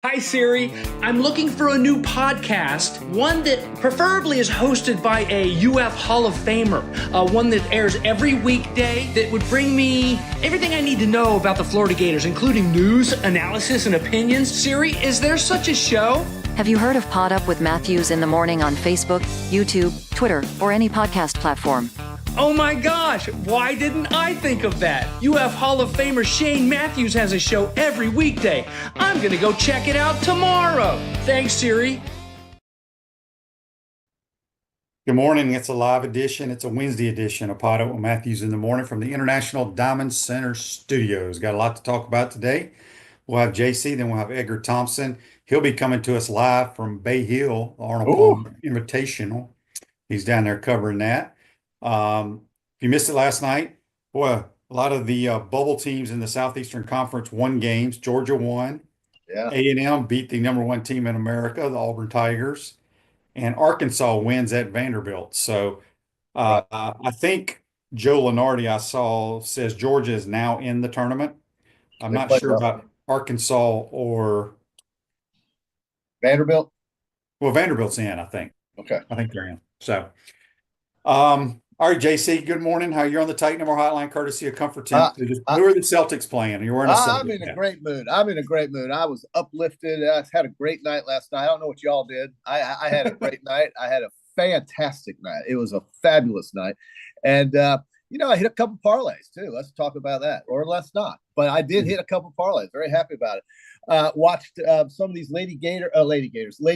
Hi, Siri. I'm looking for a new podcast, one that preferably is hosted by a UF Hall of Famer, one that airs every weekday that would bring me everything I need to know about the Florida Gators, including news, analysis, and opinions. Siri, is there such a show? Have you heard of PodUp with Matthews in the morning on Facebook, YouTube, Twitter, or any podcast platform? Oh my gosh, why didn't I think of that? UF Hall of Famer Shane Matthews has a show every weekday. I'm gonna go check it out tomorrow. Thanks, Siri. Good morning. It's a live edition. It's a Wednesday edition of PodUp with Matthews in the morning from the International Diamond Center Studios. Got a lot to talk about today. We'll have JC, then we'll have Edgar Thompson. He'll be coming to us live from Bay Hill, Arnold Palmer Invitational. He's down there covering that. If you missed it last night, boy, a lot of the bubble teams in the Southeastern Conference won games. Georgia won. Yeah. A&M beat the number one team in America, the Auburn Tigers. And Arkansas wins at Vanderbilt. So I think Joe Lenardi, I saw, says Georgia is now in the tournament. I'm not sure about Arkansas or Vanderbilt. Well, Vanderbilt's in, I think. Okay. I think they're in. So, all right, JC, good morning. How you're on the Titan Number Hotline, courtesy of Comfort Tent. Who are the Celtics playing? You're wearing a Celtics I'm in a great mood. I was uplifted. I had a great night last night. I don't know what y'all did. I had a great night. I had a fantastic night. It was a fabulous night. And, I hit a couple parlays too. Let's talk about that, or let's not. But I did hit a couple parlays. Very happy about it. Watched some of these Lady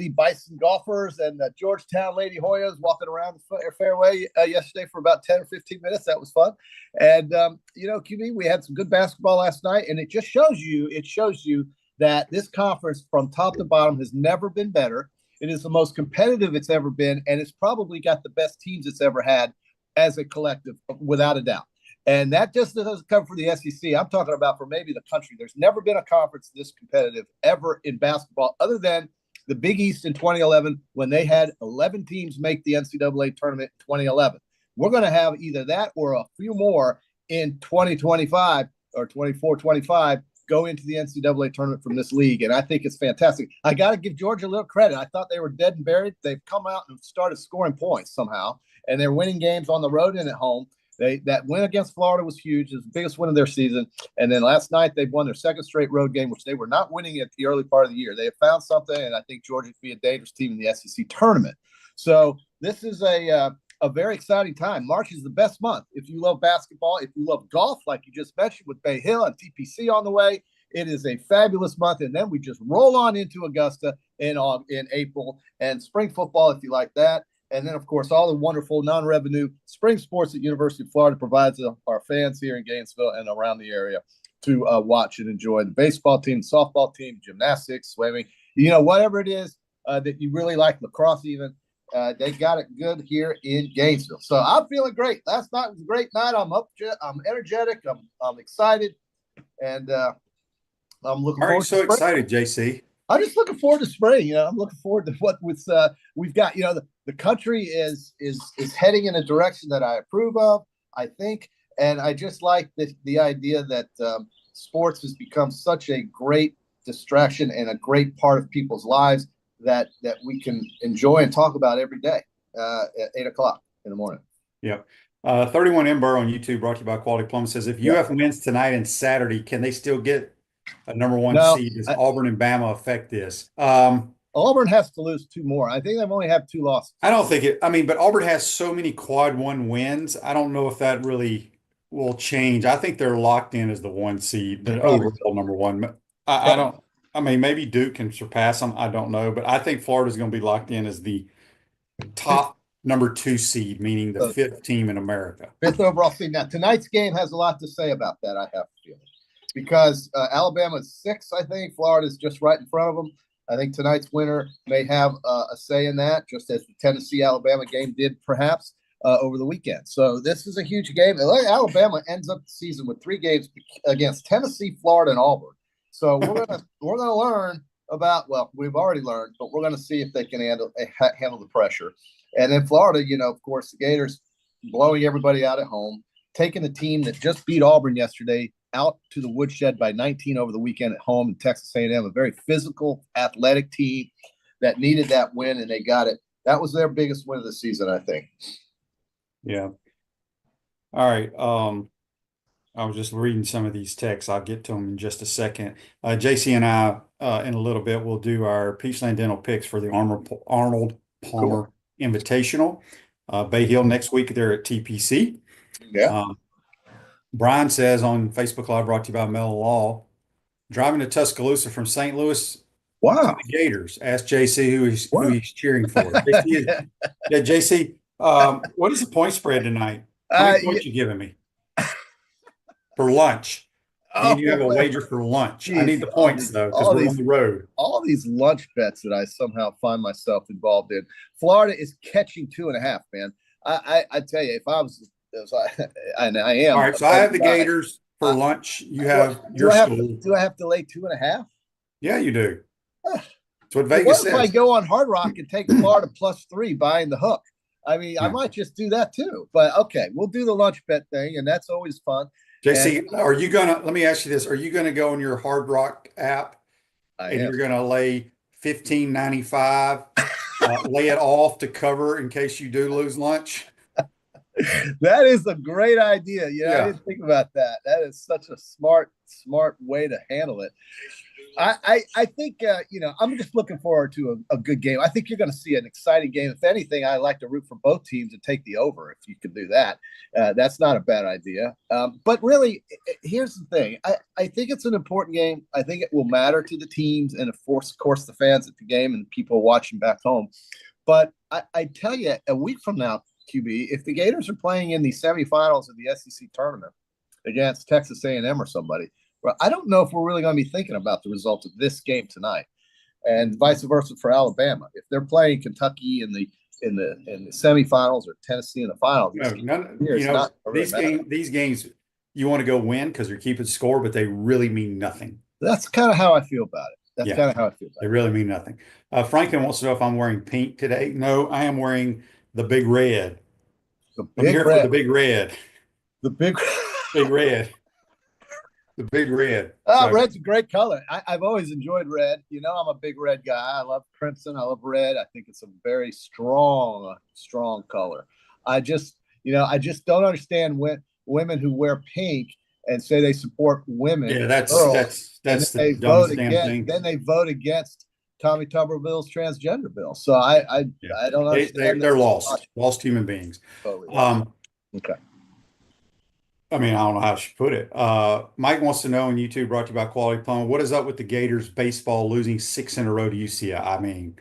Bison golfers and Georgetown Lady Hoyas walking around the fairway yesterday for about 10 or 15 minutes. That was fun. And, QB, we had some good basketball last night, and it just shows you that this conference from top to bottom has never been better. It is the most competitive it's ever been, and it's probably got the best teams it's ever had as a collective, without a doubt. And that just doesn't come from the SEC. I'm talking about for maybe the country. There's never been a conference this competitive ever in basketball, other than the Big East in 2011 when they had 11 teams make the NCAA tournament in 2011. We're going to have either that or a few more in 2025 or 24-25 go into the NCAA tournament from this league. And I think it's fantastic. I got to give Georgia a little credit. I thought they were dead and buried. They've come out and started scoring points somehow, and they're winning games on the road and at home. That win against Florida was huge. It was the biggest win of their season. And then last night, they won their second straight road game, which they were not winning at the early part of the year. They have found something, and I think Georgia could be a dangerous team in the SEC tournament. So this is a very exciting time. March is the best month. If you love basketball, if you love golf, like you just mentioned with Bay Hill and TPC on the way, it is a fabulous month. And then we just roll on into Augusta in April, and spring football, if you like that. And then, of course, all the wonderful non-revenue spring sports that University of Florida provides our fans here in Gainesville and around the area to watch and enjoy. The baseball team, softball team, gymnastics, swimming, whatever it is that you really like, lacrosse even, they got it good here in Gainesville. So I'm feeling great. Last night was a great night. I'm energetic. I'm excited. And I'm looking forward to so excited, JC? I'm just looking forward to spring. I'm looking forward to what we've got. The country is heading in a direction that I approve of, I think, and I just like the idea that sports has become such a great distraction and a great part of people's lives that we can enjoy and talk about every day at 8:00 in the morning. Yeah. 31 Ember on YouTube, brought to you by Quality Plum, says if UF wins tonight and Saturday, can they still get a number one seed? Does Auburn and Bama affect this? Auburn has to lose two more. I think they've only have two losses. I don't think it. But Auburn has so many quad one wins. I don't know if that really will change. I think they're locked in as the one seed, the overall number one. I don't. Maybe Duke can surpass them. I don't know, but I think Florida's going to be locked in as the top number two seed, meaning the fifth team in America. Fifth overall seed. Now, tonight's game has a lot to say about that, I have to feel. Because Alabama's 6, I think. Florida's just right in front of them. I think tonight's winner may have a say in that, just as the Tennessee-Alabama game did perhaps over the weekend. So this is a huge game. Alabama ends up the season with 3 games against Tennessee, Florida, and Auburn. So we're gonna learn about, well, we've already learned, but we're going to see if they can handle the pressure. And then Florida, of course, the Gators blowing everybody out at home, taking a team that just beat Auburn yesterday out to the woodshed by 19 over the weekend at home in Texas A&M, a very physical, athletic team that needed that win, and they got it. That was their biggest win of the season, I think. Yeah. All right. I was just reading some of these texts. I'll get to them in just a second. JC and I, in a little bit, will do our Peachland Dental picks for the Arnold Palmer Invitational. Bay Hill next week, they're at TPC. Yeah. Brian says on Facebook Live, brought to you by Mellow Law, driving to Tuscaloosa from St. Louis to Wow. the Gators. Ask JC who he's cheering for. JC, what is the point spread tonight? How many points you giving me? For lunch. I need you to have a wager for lunch. Geez, I need the points, though, because we're on the road. All these lunch bets that I somehow find myself involved in. Florida is catching 2.5, man. I tell you, if I was and I am. All right, so I have the Gators for lunch. You have your school. Do I have to lay 2.5? Yeah, you do. That's what Vegas says. What if I go on Hard Rock and take Florida +3 buying the hook? I mean, I might just do that too. But okay, we'll do the lunch bet thing, and that's always fun. JC, are you gonna? Let me ask you this: are you gonna go on your Hard Rock app you're gonna lay $15.95, lay it off to cover in case you do lose lunch? That is a great idea. I didn't think about that. That is such a smart way to handle it. I think, I'm just looking forward to a good game. I think you're going to see an exciting game. If anything, I like to root for both teams and take the over if you can do that. That's not a bad idea. But really, here's the thing. I think it's an important game. I think it will matter to the teams and, of course, the fans at the game and people watching back home. But I tell you, a week from now, QB, if the Gators are playing in the semifinals of the SEC tournament against Texas A&M or somebody, well, I don't know if we're really going to be thinking about the result of this game tonight, and vice versa for Alabama. If they're playing Kentucky in the semifinals or Tennessee in the finals, these games you want to go win because you're keeping score, but they really mean nothing. That's kind of how I feel about it. They really mean nothing. Franklin wants to know if I'm wearing pink today. No, I am wearing the big red. I'm here for the big red. The big red. The big red. Oh, red's a great color. I've always enjoyed red. I'm a big red guy. I love crimson. I love red. I think it's a very strong color. I just don't understand women who wear pink and say they support women. Yeah, that's the dumbest damn thing. Then they vote against Tommy Tuberville's transgender bill. So I don't understand. They're lost human beings. Totally okay. I mean, I don't know how I should put it. Mike wants to know on YouTube, brought to you by Quality Plumbing, what is up with the Gators baseball losing 6 in a row to UCF? I mean,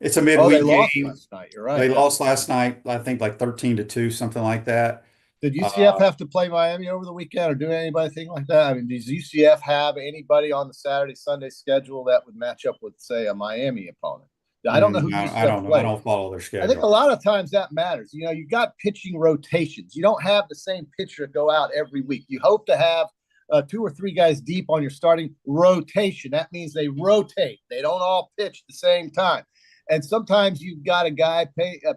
it's a midweek game. Last night. You're right. They lost last night, I think like 13-2, something like that. Did UCF have to play Miami over the weekend or do anything like that? I mean, does UCF have anybody on the Saturday, Sunday schedule that would match up with, say, a Miami opponent? I don't know who UCF I don't know. plays. I don't follow their schedule. I think a lot of times that matters. You got pitching rotations. You don't have the same pitcher go out every week. You hope to have 2 or 3 guys deep on your starting rotation. That means they rotate. They don't all pitch at the same time. And sometimes you've got a guy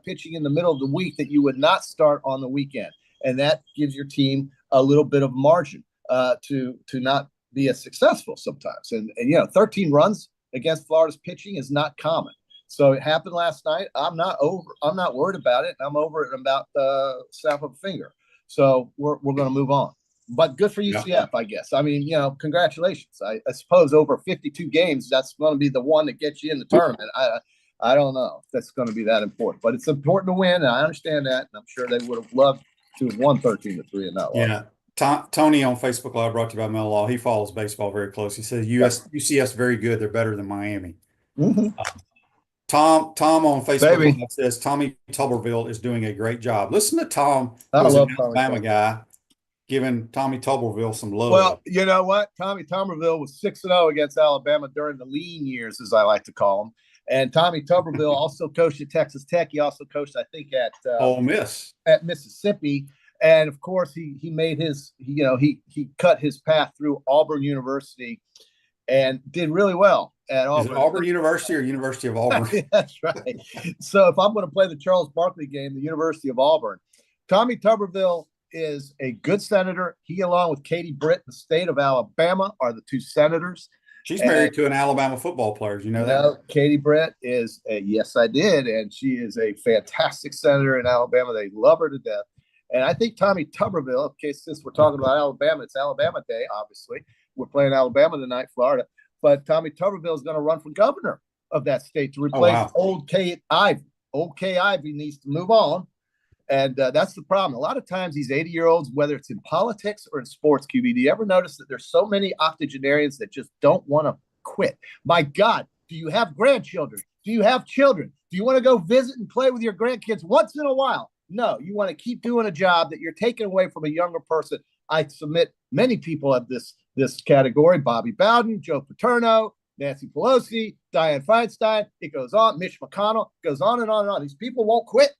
pitching in the middle of the week that you would not start on the weekend. And that gives your team a little bit of margin to not be as successful sometimes. And 13 runs against Florida's pitching is not common. So it happened last night. I'm not worried about it. I'm over it in about the snap of a finger. So we're going to move on. But good for UCF, I guess. I mean, congratulations. I suppose over 52 games, that's going to be the one that gets you in the tournament. I don't know if that's going to be that important. But it's important to win, and I understand that. And I'm sure they would have loved to have won 13-3 in that one. Yeah. Tony on Facebook Live, brought to you by Mel Law. He follows baseball very close. He says UCF's very good. They're better than Miami. Mm-hmm. Tom on Facebook says Tommy Tuberville is doing a great job. Listen to Tom, who's an Alabama guy, giving Tommy Tuberville some love. Well, you know what? Tommy Tuberville was 6-0 against Alabama during the lean years, as I like to call them. And Tommy Tuberville also coached at Texas Tech. He also coached, I think, at Ole Miss, at Mississippi. And of course, he made his, he cut his path through Auburn University and did really well at Auburn. Is it Auburn University or University of Auburn? That's right. So if I'm going to play the Charles Barkley game, the University of Auburn, Tommy Tuberville is a good senator. He, along with Katie Britt, the state of Alabama, are the two senators. She's married to an Alabama football player. You know that? No, Katie Britt is yes, I did, and she is a fantastic senator in Alabama. They love her to death. And I think Tommy Tuberville, in case since we're talking about Alabama, it's Alabama Day, obviously. We're playing Alabama tonight, Florida. But Tommy Tuberville is going to run for governor of that state to replace old Kay Ivey. Old Kay Ivey needs to move on. And that's the problem. A lot of times these 80-year-olds, whether it's in politics or in sports, QB, do you ever notice that there's so many octogenarians that just don't want to quit? My God, do you have grandchildren? Do you have children? Do you want to go visit and play with your grandkids once in a while? No, you want to keep doing a job that you're taking away from a younger person. I submit many people of this category: Bobby Bowden, Joe Paterno, Nancy Pelosi, Dianne Feinstein. It goes on. Mitch McConnell. Goes on and on and on. These people won't quit.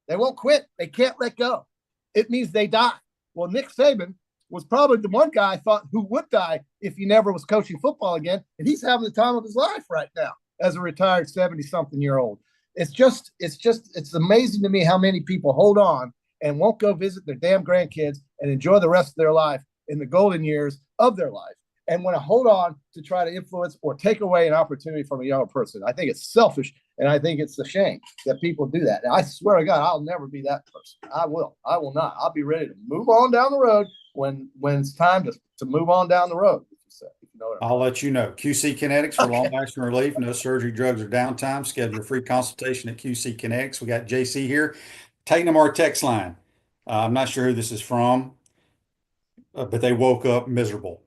They won't quit. They can't let go. It means they die. Well, Nick Saban was probably the one guy I thought who would die if he never was coaching football again. And he's having the time of his life right now as a retired 70-something-year-old. It's amazing to me how many people hold on and won't go visit their damn grandkids and enjoy the rest of their life in the golden years of their life, and want to hold on to try to influence or take away an opportunity from a younger person. I think it's selfish, and I think it's a shame that people do that. And I swear to God, I'll never be that person. I will not. I'll be ready to move on down the road when it's time to move on down the road. I'll let you know. QC Kinetics for long-lasting relief. No surgery, drugs, or downtime. Schedule a free consultation at QC Kinetics. We got JC here. Taking them our text line. I'm not sure who this is from, but they woke up miserable.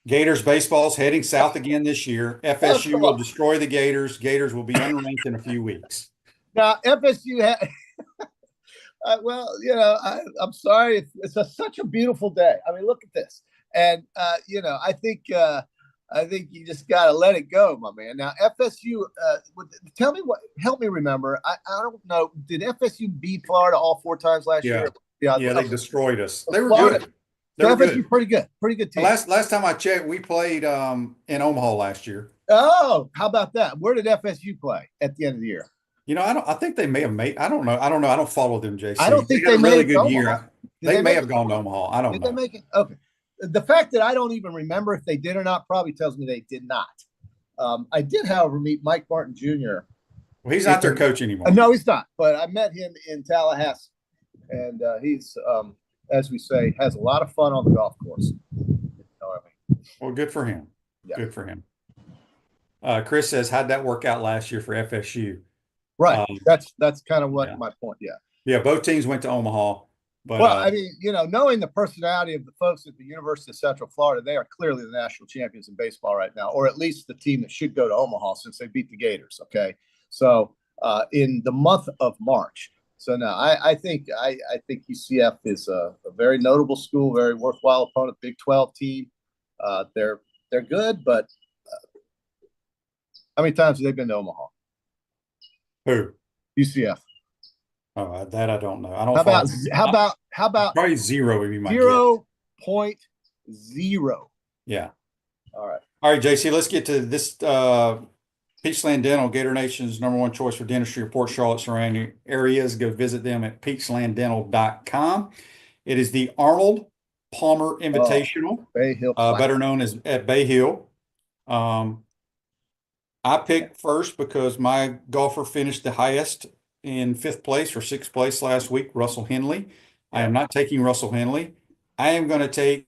Gators baseball's heading south again this year. FSU will destroy the Gators. Gators will be unranked in a few weeks. Now, FSU well, I'm sorry. It's such a beautiful day. I mean, look at this. And, I think you just got to let it go, my man. Now, FSU, tell me help me remember. I don't know. Did FSU beat Florida all 4 times last year? Yeah, they destroyed us. They were good. FSU pretty good team. Last time I checked, we played in Omaha last year. Oh, how about that? Where did FSU play at the end of the year? I think they may have made. I don't know. I don't follow them, JC. I don't think they had a really good Omaha. Year. They may have gone to Omaha. I don't know. Did they make it? Okay. The fact that I don't even remember if they did or not probably tells me they did not. I did, however, meet Mike Martin Jr. Well, he's not their coach anymore. No, he's not. But I met him in Tallahassee, and he's, as we say, has a lot of fun on the golf course. Well, good for him. Yeah. Good for him. Chris says, how'd that work out last year for FSU? Right. That's kind of what my point. Yeah. Yeah. Both teams went to Omaha. But, I mean, knowing the personality of the folks at the University of Central Florida, they are clearly the national champions in baseball right now, or at least the team that should go to Omaha since they beat the Gators. Okay. So in the month of March. So now I think UCF is a very notable school, very worthwhile opponent, Big 12 team. They're good, but how many times have they been to Omaha? Who? UCF. Oh, that I don't know. I don't. How about probably 0 would be my 0.0? Yeah. All right, JC. Let's get to this. Peachland Dental, Gator Nation's #1 choice for dentistry, Port Charlotte surrounding areas. Go visit them at peachlanddental.com. It is the Arnold Palmer Invitational, Bay Hill, better known as at Bay Hill. I picked first because my golfer finished the highest in 5th place or 6th place last week, Russell Henley. I am not taking Russell Henley. I am going to take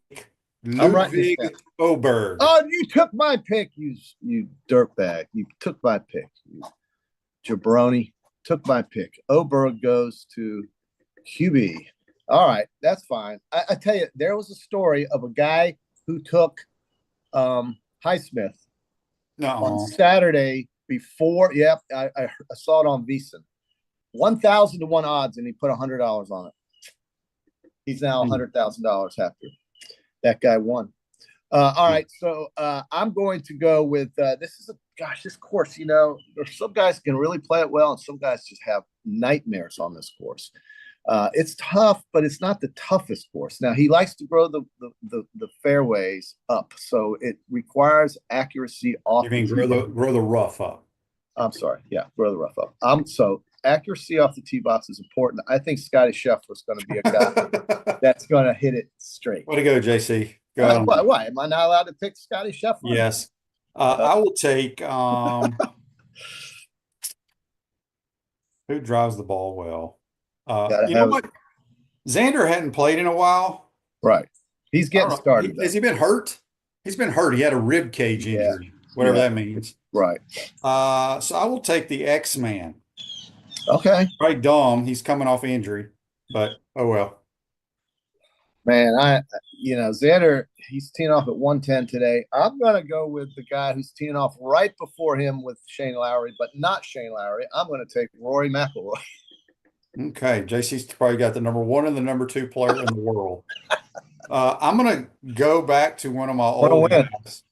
Ludwig Oberg. Oh, you took my pick, you dirtbag. You took my pick, you jabroni. Took my pick. Oberg goes to QB. All right, that's fine. I tell you, there was a story of a guy who took Highsmith on Saturday before. Yep, I saw it on VSiN. 1,000 to 1 odds, and he put $100 on it. He's now $100,000 after that guy won. All right, so I'm going to go with this course. There's some guys can really play it well, and some guys just have nightmares on this course. It's tough, but it's not the toughest course. Now he likes to grow the fairways up, so it requires accuracy off. You mean grow the rough up? I'm sorry, yeah, grow the rough up. So accuracy off the tee box is important. I think Scotty Scheffler's going to be a guy that's going to hit it straight. Way to go, JC. Go ahead. Why? Am I not allowed to pick Scotty Scheffler? Yes. I will take who drives the ball well. You know what? Xander hadn't played in a while. Right. He's getting started. Has he been hurt? He's been hurt. He had a rib cage injury, whatever that means. Right. So I will take the X-Man. Okay. Right, dumb. He's coming off injury, but oh well. Man, Xander, he's teeing off at 110 today. I'm going to go with the guy who's teeing off right before him with Shane Lowry, but not Shane Lowry. I'm going to take Rory McIlroy. Okay. JC's probably got the number 1 and the number 2 player in the world. I'm going to go back to one of my old guys,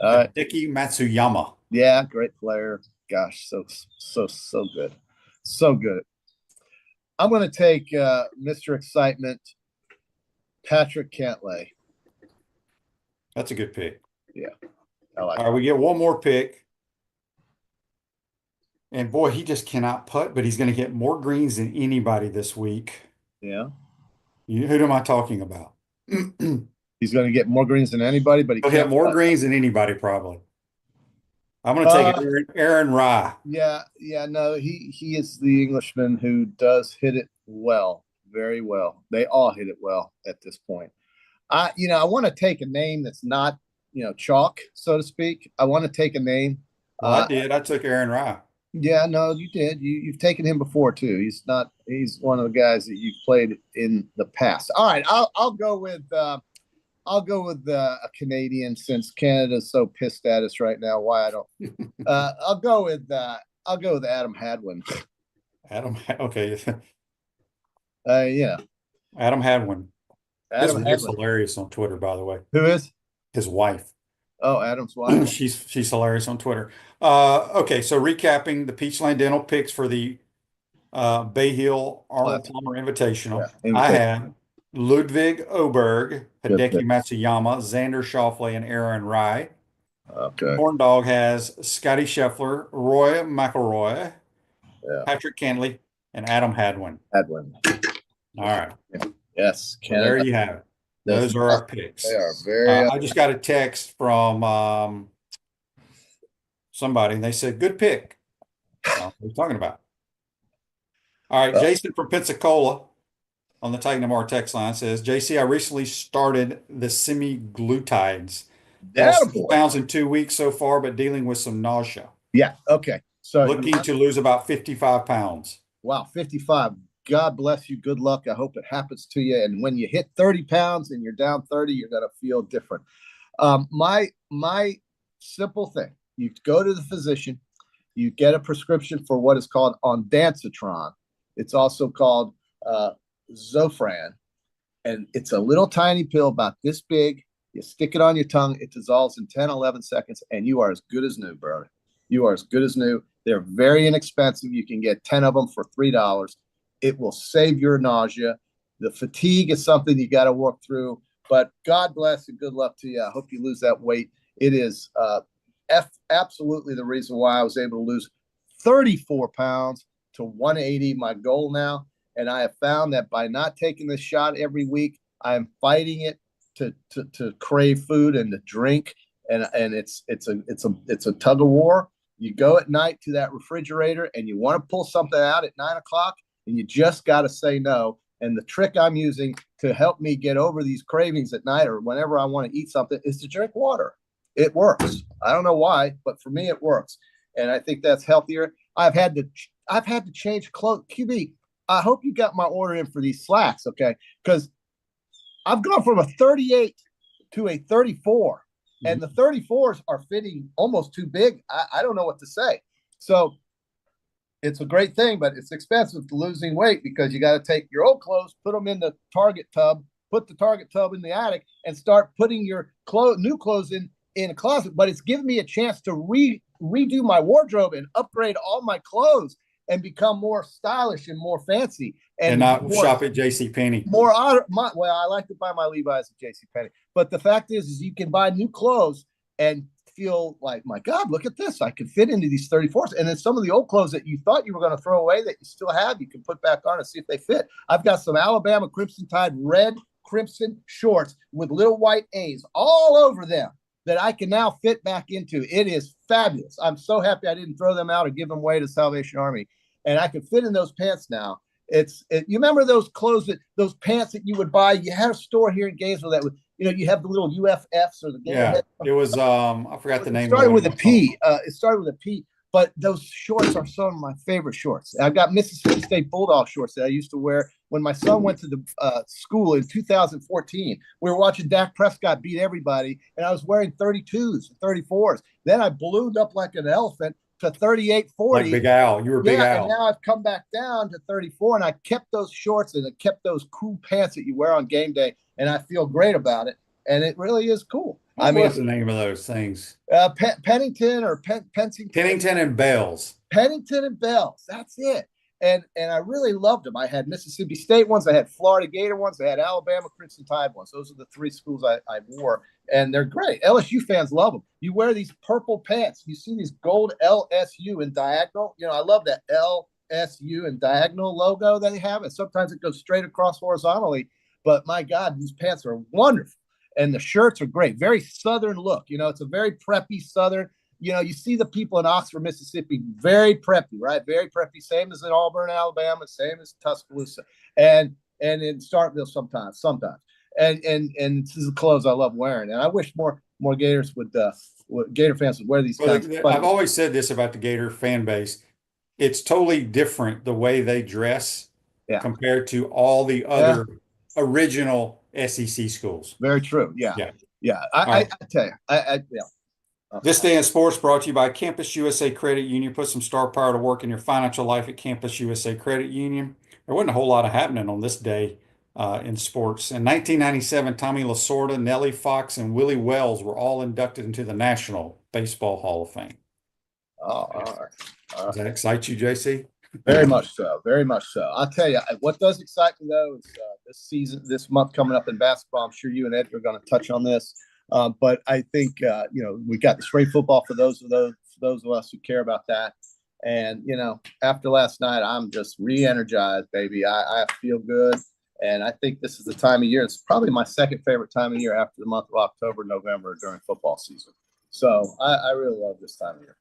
Hideki Matsuyama. Yeah, great player. Gosh, so good. So good. I'm going to take Mr. Excitement, Patrick Cantlay. That's a good pick. Yeah. All right, we get one more pick. And boy, he just cannot putt, but he's going to get more greens than anybody this week. Yeah. Who am I talking about? He's going to get more greens than anybody, but he'll hit more greens than anybody probably. I'm going to take Aaron Rye. Yeah, no, he is the Englishman who does hit it well, very well. They all hit it well at this point. I want to take a name that's not, chalk, so to speak. I want to take a name. Well, I did. I took Aaron Rye. Yeah, no, you did. You've taken him before too. He's one of the guys that you've played in the past. All right, I'll go with a Canadian since Canada's so pissed at us right now. Why I don't? I'll go with Adam Hadwin. Okay. Yeah. Adam Hadwin. His wife's hilarious on Twitter, by the way. Who is? His wife. Oh, Adam's wife. She's hilarious on Twitter. Okay, so recapping the Peachland Dental picks for the Bay Hill Arnold Palmer Invitational. Yeah, I had Ludwig Oberg, Hideki Matsuyama, Xander Schauffele, and Aaron Rye. Okay. Corn Dog has Scotty Scheffler, Roy McIlroy, Patrick Cantlay, and Adam Hadwin. All right. Yeah. Yes. So there you have it. Those are our picks. They are very. I just got a text from somebody, and they said, "Good pick." What are you talking about? All right, Jason from Pensacola on the Titan MR text line says, "JC, I recently started the semi-glutides. Lost 2 pounds in 2 weeks so far, but dealing with some nausea. Yeah. Okay. So looking to lose about 55 pounds. Wow, 55. God bless you. Good luck. I hope it happens to you. And when you hit 30 pounds and you're down 30, you're going to feel different. My simple thing, you go to the physician, you get a prescription for what is called ondansetron. It's also called Zofran. And it's a little tiny pill about this big. You stick it on your tongue. It dissolves in 10, 11 seconds, and you are as good as new, bro. You are as good as new. They're very inexpensive. You can get 10 of them for $3. It will save your nausea. The fatigue is something you got to work through, but God bless and good luck to you. I hope you lose that weight. It is absolutely the reason why I was able to lose 34 pounds to 180, my goal now. And I have found that by not taking this shot every week, I am fighting it to crave food and to drink. And it's a tug of war. You go at night to that refrigerator and you want to pull something out at 9 o'clock. And you just got to say no. And the trick I'm using to help me get over these cravings at night or whenever I want to eat something is to drink water. It works. I don't know why, but for me, it works. And I think that's healthier. I've had to change clothes. QB, I hope you got my order in for these slacks, okay? Because I've gone from a 38 to a 34. And the 34s are fitting almost too big. I don't know what to say. So it's a great thing, but it's expensive to losing weight because you got to take your old clothes, put them in the Target tub, put the Target tub in the attic, and start putting your new clothes in a closet. But it's given me a chance to redo my wardrobe and upgrade all my clothes and become more stylish and more fancy. And not shop at JCPenney. Well, I like to buy my Levi's at JCPenney. But the fact is you can buy new clothes and feel like, my God, look at this. I can fit into these 34s. And then some of the old clothes that you thought you were going to throw away that you still have, you can put back on and see if they fit. I've got some Alabama Crimson Tide red crimson shorts with little white A's all over them that I can now fit back into. It is fabulous. I'm so happy I didn't throw them out or give them away to Salvation Army. And I can fit in those pants now. You remember those clothes, those pants that you would buy? You had a store here in Gainesville that would, you have the little UFFs or the Yeah, it was I forgot the name. It started with a P. It started with a P. But those shorts are some of my favorite shorts. I've got Mississippi State Bulldog shorts that I used to wear when my son went to the school in 2014. We were watching Dak Prescott beat everybody, and I was wearing 32s, 34s. Then I ballooned up like an elephant to 38, 40. Like Big Al. You were Big Al. And now I've come back down to 34, and I kept those shorts and I kept those cool pants that you wear on game day, and I feel great about it. And it really is cool. What's the name of those things? Pennington or Pennington. Pennington and Bells. Pennington and Bells. That's it. And I really loved them. I had Mississippi State ones. I had Florida Gator ones. I had Alabama Crimson Tide ones. Those are the three schools I wore. And they're great. LSU fans love them. You wear these purple pants. You see these gold LSU in diagonal. I love that LSU and diagonal logo that they have. And sometimes it goes straight across horizontally. But my God, these pants are wonderful. And the shirts are great. Very Southern look. It's a very preppy Southern. You see the people in Oxford, Mississippi, very preppy, right? Very preppy. Same as in Auburn, Alabama. Same as Tuscaloosa, and in Starkville sometimes. And this is the clothes I love wearing. And I wish more Gators Gator fans would wear these kinds of clothes. I've always said this about the Gator fan base. It's totally different the way they dress compared to all the other original SEC schools. Very true. Yeah. I tell you, This Day in Sports brought to you by Campus USA Credit Union. Put some star power to work in your financial life at Campus USA Credit Union. There wasn't a whole lot of happening on this day in sports. In 1997, Tommy Lasorda, Nellie Fox, and Willie Wells were all inducted into the National Baseball Hall of Fame. All right. Does that excite you, JC? Very much so. Very much so. I'll tell you, what does excite me, though, is this month coming up in basketball. I'm sure you and Edgar are going to touch on this. But I think, we got the spring football for those of us who care about that. And, after last night, I'm just re-energized, baby. I feel good. And I think this is the time of year. It's probably my second favorite time of year after the month of October, November during football season. So I really love this time of year.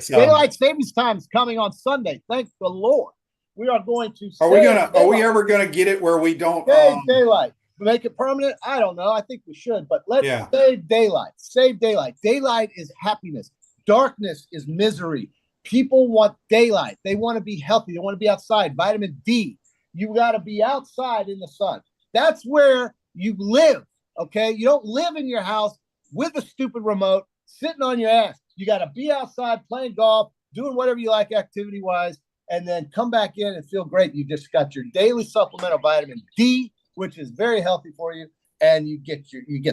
Daylight savings time is coming on Sunday. Thank the Lord. We are going to. Are we ever going to get it where we don't daylight? Make it permanent? I don't know. I think we should, but let's save daylight. Save daylight. Daylight is happiness. Darkness is misery. People want daylight. They want to be healthy. They want to be outside. Vitamin D. You got to be outside in the sun. That's where you live. Okay. You don't live in your house with a stupid remote sitting on your ass. You got to be outside playing golf, doing whatever you like activity wise, and then come back in and feel great. You just got your daily supplement of vitamin D, which is very healthy for you, and you get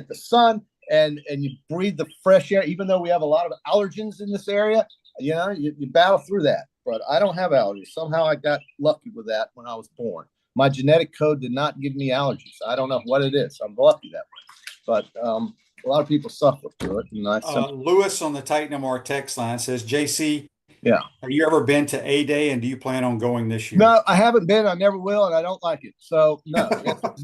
the sun and you breathe the fresh air. Even though we have a lot of allergens in this area, you battle through that. But I don't have allergies. Somehow I got lucky with that when I was born. My genetic code did not give me allergies. I don't know what it is. I'm lucky that way. But a lot of people suffer through it. And Lewis on the Titan MR text line says, JC, yeah. Have you ever been to A-Day, and do you plan on going this year? No, I haven't been. I never will, and I don't like it. So, no.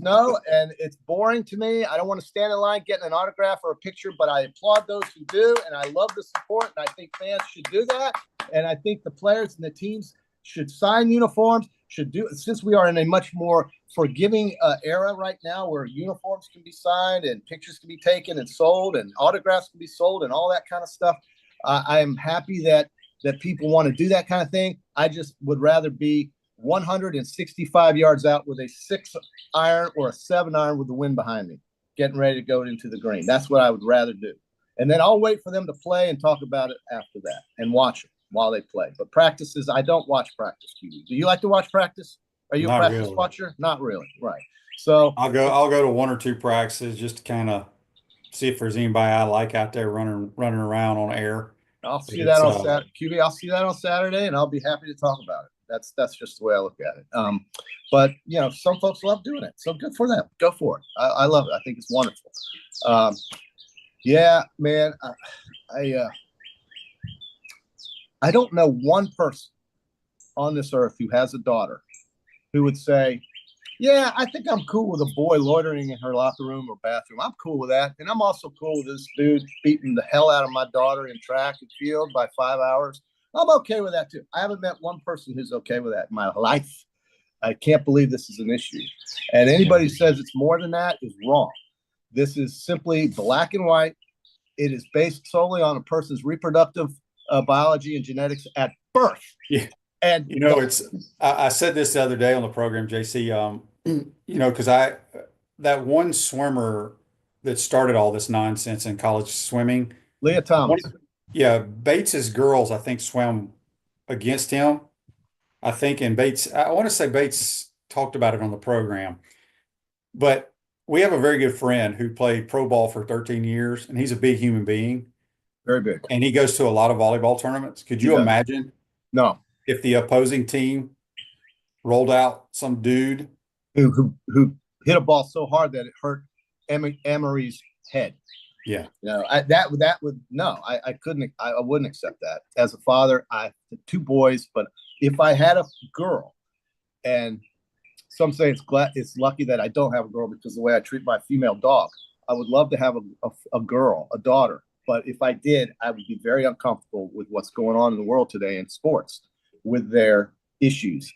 No, and it's boring to me. I don't want to stand in line getting an autograph or a picture, but I applaud those who do, and I love the support, and I think fans should do that. And I think the players and the teams should sign uniforms, since we are in a much more forgiving era right now where uniforms can be signed and pictures can be taken and sold and autographs can be sold and all that kind of stuff. I am happy that people want to do that kind of thing. I just would rather be 165 yards out with a 6-iron or a 7-iron with the wind behind me, getting ready to go into the green. That's what I would rather do. And then I'll wait for them to play and talk about it after that and watch them while they play. But practices, I don't watch practice, QB. Do you like to watch practice? Are you a practice watcher? Not really. Right. So I'll go to one or two practices just to kind of see if there's anybody I like out there running around on air. I'll see that on Saturday. QB, I'll see that on Saturday, and I'll be happy to talk about it. That's just the way I look at it. But some folks love doing it, so good for them. Go for it. I love it. I think it's wonderful. Yeah, man. I don't know one person on this earth who has a daughter who would say, yeah, I think I'm cool with a boy loitering in her locker room or bathroom. I'm cool with that. And I'm also cool with this dude beating the hell out of my daughter in track and field by 5 hours. I'm okay with that too. I haven't met one person who's okay with that in my life. I can't believe this is an issue. And anybody who says it's more than that is wrong. This is simply black and white. It is based solely on a person's reproductive biology and genetics at birth. Yeah. And I said this the other day on the program, JC, because that one swimmer that started all this nonsense in college swimming, Leah Thomas. Yeah, Bates's girls, I think, swam against him. I think, and Bates, I want to say Bates talked about it on the program, but we have a very good friend who played pro ball for 13 years, and he's a big human being. Very big. And he goes to a lot of volleyball tournaments. Could you imagine? No. If the opposing team rolled out some dude who hit a ball so hard that it hurt Emery's head. Yeah. I couldn't, I wouldn't accept that. As a father, I have 2 boys, but if I had a girl, and some say it's lucky that I don't have a girl because of the way I treat my female dog, I would love to have a girl, a daughter. But if I did, I would be very uncomfortable with what's going on in the world today in sports with their issues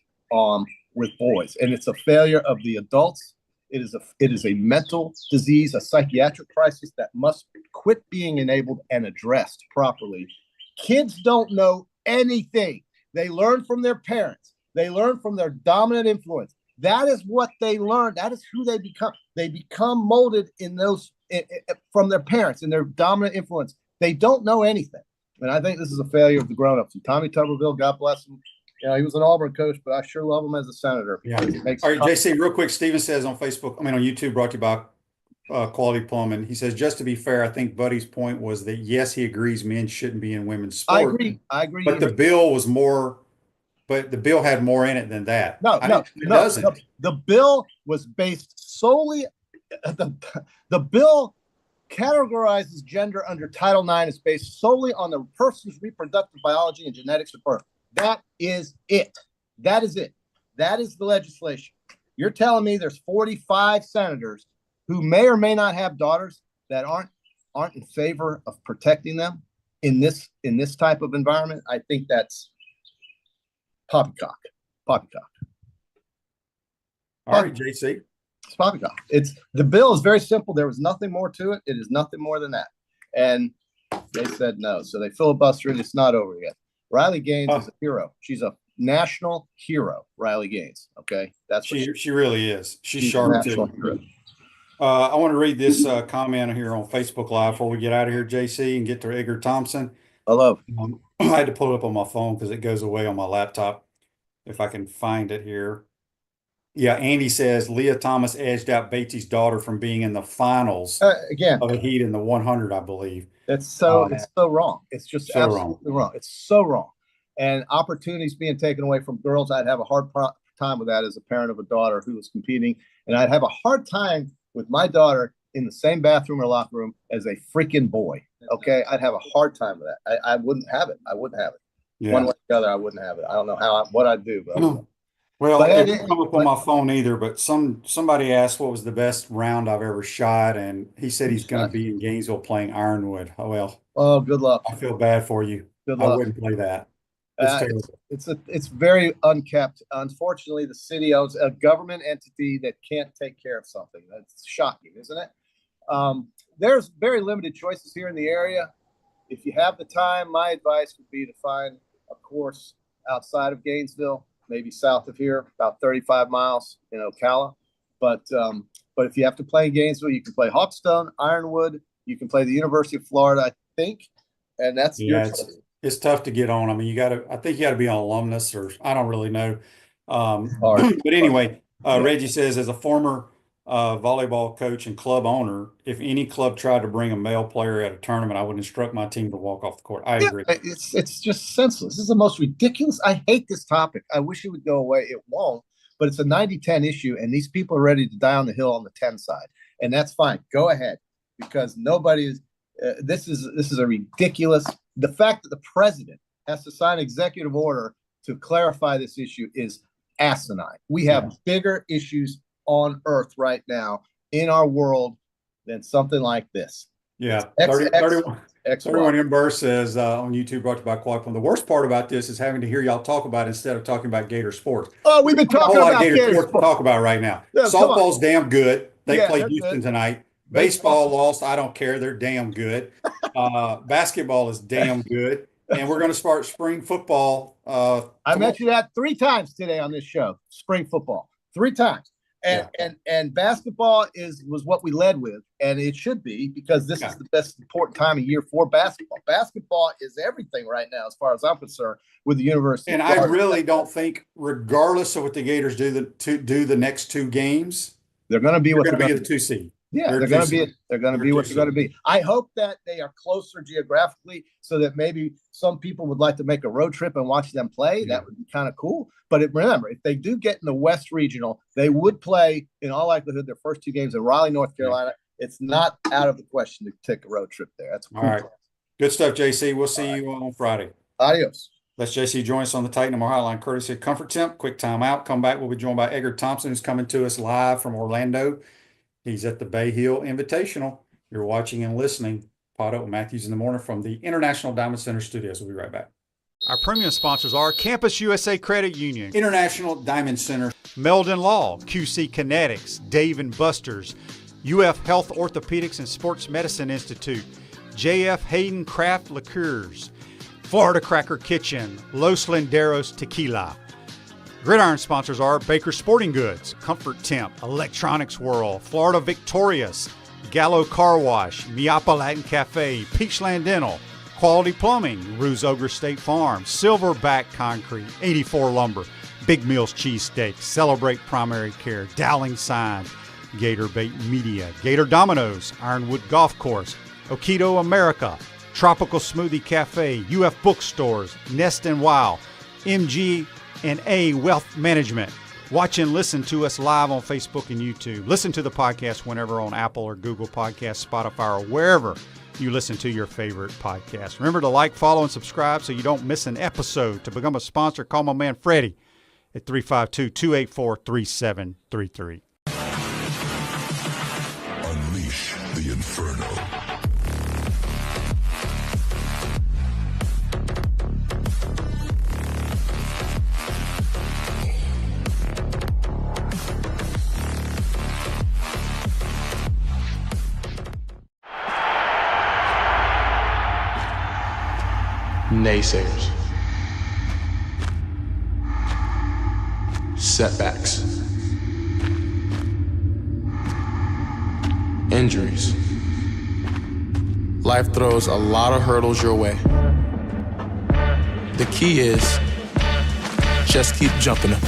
with boys. And it's a failure of the adults. It is a mental disease, a psychiatric crisis that must quit being enabled and addressed properly. Kids don't know anything. They learn from their parents. They learn from their dominant influence. That is what they learn. That is who they become. They become molded in those from their parents and their dominant influence. They don't know anything. And I think this is a failure of the grown-ups. And Tommy Tuberville, God bless him. He was an Auburn coach, but I sure love him as a senator. Yeah. All right, JC, real quick. Steven says on YouTube, brought to you by Quality Plumbing. He says, just to be fair, I think Buddy's point was that, yes, he agrees men shouldn't be in women's sport. I agree. But the bill was more, but the bill had more in it than that. No, it doesn't. The bill was based solely, the bill categorizes gender under Title IX is based solely on the person's reproductive biology and genetics at birth. That is it. That is it. That is the legislation. You're telling me there's 45 senators who may or may not have daughters that aren't in favor of protecting them in this type of environment? I think that's poppycock. Poppycock. All right, JC. It's poppycock. The bill is very simple. There was nothing more to it. It is nothing more than that. And they said no. So they filibustered it. It's not over yet. Riley Gaines is a hero. She's a national hero, Riley Gaines. Okay. That's she really is. She's sharp too. I want to read this comment here on Facebook Live before we get out of here, JC, and get to Edgar Thompson. Hello. I had to pull it up on my phone because it goes away on my laptop. If I can find it here. Yeah, Andy says Leah Thomas edged out Bates's daughter from being in the finals again of a heat in the 100, I believe. It's so wrong. It's just so absolutely wrong. It's so wrong. And opportunities being taken away from girls, I'd have a hard time with that as a parent of a daughter who was competing. And I'd have a hard time with my daughter in the same bathroom or locker room as a freaking boy. Okay. I'd have a hard time with that. I wouldn't have it. I wouldn't have it. Yeah. One way or the other, I wouldn't have it. I don't know what I'd do. But well, it didn't come up on my phone either, but somebody asked what was the best round I've ever shot, and he said he's going to be in Gainesville playing Ironwood. Oh, well. Oh, good luck. I feel bad for you. Good luck. I wouldn't play that. It's very unkept. Unfortunately, the city owns a government entity that can't take care of something. That's shocking, isn't it? There's very limited choices here in the area. If you have the time, my advice would be to find a course outside of Gainesville, maybe south of here, about 35 miles in Ocala. But if you have to play in Gainesville, you can play Hawkstone, Ironwood. You can play the University of Florida, I think, and that's your choice. It's tough to get on. I mean, I think you got to be on alumnus, or I don't really know. Hard. But anyway, Reggie says, as a former volleyball coach and club owner, if any club tried to bring a male player at a tournament, I would instruct my team to walk off the court. I agree. It's just senseless. This is the most ridiculous. I hate this topic. I wish it would go away. It won't. But it's a 90-10 issue, and these people are ready to die on the hill on the 10 side. And that's fine. Go ahead. Because nobody is This is a ridiculous. The fact that the president has to sign executive order to clarify this issue is asinine. We have bigger issues on earth right now in our world than something like this. Yeah. 31 Ember says on YouTube, brought to you by Qualcomm. The worst part about this is having to hear y'all talk about it instead of talking about Gator sports. Oh, we've been talking about Gator sports to talk about right now. Yeah, softball's damn good. They play Houston good tonight. Baseball lost. I don't care. They're damn good. Basketball is damn good. And we're going to start spring football. I mentioned that 3 times today on this show. Spring football 3 times. And basketball was what we led with, and it should be, because this is the best important time of year for basketball. Basketball is everything right now, as far as I'm concerned, with the University. And I really don't think, regardless of what the Gators do the next 2 games, they're going to be the 2 seed. Yeah, they're going to be what they're going to be. I hope that they are closer geographically, so that maybe some people would like to make a road trip and watch them play. That would be kind of cool. But remember, if they do get in the West Regional, they would play, in all likelihood, their first 2 games in Raleigh, North Carolina. It's not out of the question to take a road trip there. That's cool. All right. Good stuff, JC. We'll see you on Friday. Adios. Let's JC join us on the Titan MR Hotline, courtesy of Comfort Temp. Quick timeout. Come back. We'll be joined by Edgar Thompson, who's coming to us live from Orlando. He's at the Bay Hill Invitational. You're watching and listening. PodUp with Matthews in the Morning from the International Diamond Center Studios. We'll be right back. Our premium sponsors are Campus USA Credit Union, International Diamond Center, Meldon Law, QC Kinetics, Dave & Buster's, UF Health Orthopedics and Sports Medicine Institute, JF Hayden Craft Liqueurs, Florida Cracker Kitchen, Los Linderos Tequila. Gridiron sponsors are Baker Sporting Goods, Comfort Temp, Electronics World, Florida Victorious, Gallo Car Wash, Miapa Latin Cafe, Peachland Dental, Quality Plumbing, Ruse Ogre State Farm, Silverback Concrete, 84 Lumber, Big Mills Cheesesteak, Celebrate Primary Care, Dowling Signs, Gator Bait Media, Gator Dominoes, Ironwood Golf Course, Okido America, Tropical Smoothie Cafe, UF Bookstores, Nest and Wow, MG&A Wealth Management. Watch and listen to us live on Facebook and YouTube. Listen to the podcast whenever on Apple or Google Podcasts, Spotify, or wherever you listen to your favorite podcast. Remember to like, follow, and subscribe so you don't miss an episode. To become a sponsor, call my man Freddie at 352-284-3733. Unleash the Inferno. Naysayers, setbacks, injuries. Life throws a lot of hurdles your way. The key is just keep jumping them.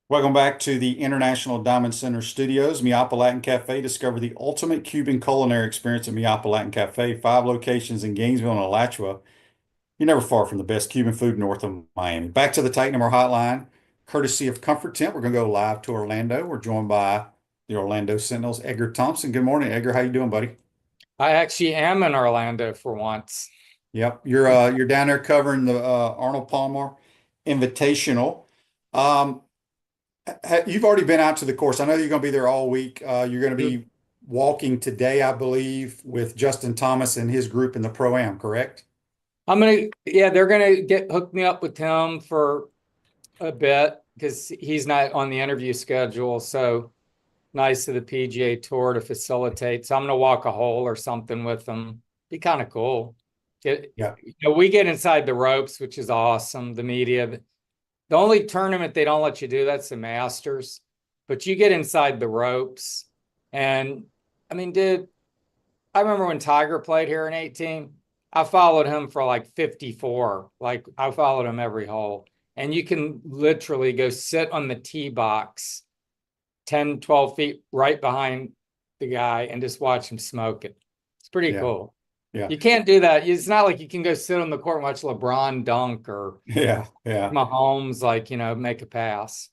Welcome back to the International Diamond Center Studios, Miapa Latin Cafe. Discover the ultimate Cuban culinary experience at Miapa Latin Cafe. 5 locations in Gainesville and Alachua. You're never far from the best Cuban food north of Miami. Back to the Titan MR Hotline, courtesy of Comfort Tent. We're going to go live to Orlando. We're joined by the Orlando Sentinels, Edgar Thompson. Good morning, Edgar. How you doing, buddy? I actually am in Orlando for once. Yep, you're down there covering the Arnold Palmer Invitational. You've already been out to the course. I know you're going to be there all week. You're going to be walking today, I believe, with Justin Thomas and his group in the Pro-Am, correct? They're gonna hook me up with him for a bit because he's not on the interview schedule. So nice of the PGA Tour to facilitate. So I'm gonna walk a hole or something with them. Be kind of cool. We get inside the ropes, which is awesome. The media. The only tournament they don't let you do, that's the Masters. But you get inside the ropes. And, I mean, dude, I remember when Tiger played here in 18, I followed him for like 54. Like, I followed him every hole. And you can literally go sit on the tee box 10, 12 feet right behind the guy and just watch him smoke it. It's pretty cool. Yeah. You can't do that. It's not like you can go sit on the court and watch LeBron dunk or Yeah. Yeah. Mahomes, like, make a pass.